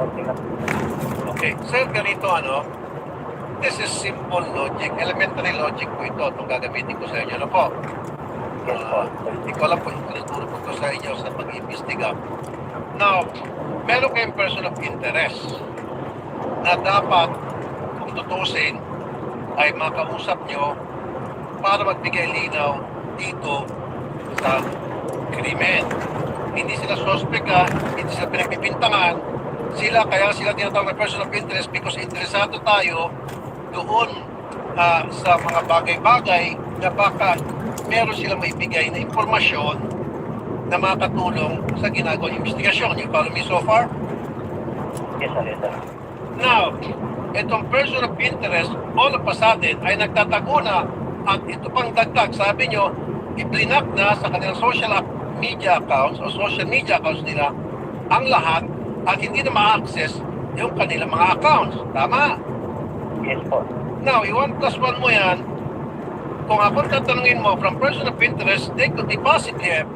Okay. Sir, ganito this is simple logic, elementary logic po ito, itong gagamitin ko sa inyo. Ano po? Hindi ko alam kung tinuturo ko ito sa inyo sa pag-iimbestiga. Now, meron kayong person of interest na dapat, kung tutusin, ay makausap nyo para magbigay linaw dito sa krimen. Hindi sila suspect hindi sila pinagpipintangan. Kaya sila tinatawag na person of interest because interesado tayo doon sa mga bagay-bagay na baka meron silang maibigay na impormasyon na makatulong sa ginagawang investigasyon. You follow me so far? Yes, sir. Yes, sir. Now, itong person of interest, all of a sudden, ay nagtatago na at ito pang dagdag, sabi nyo, i-blinak na sa kanilang social media accounts o social media accounts nila ang lahat at hindi na ma-access yung kanilang mga accounts. Tama? Yes po. Now, i-1 plus 1 mo yan, kung ako tatanungin mo from person of interest, they could be positive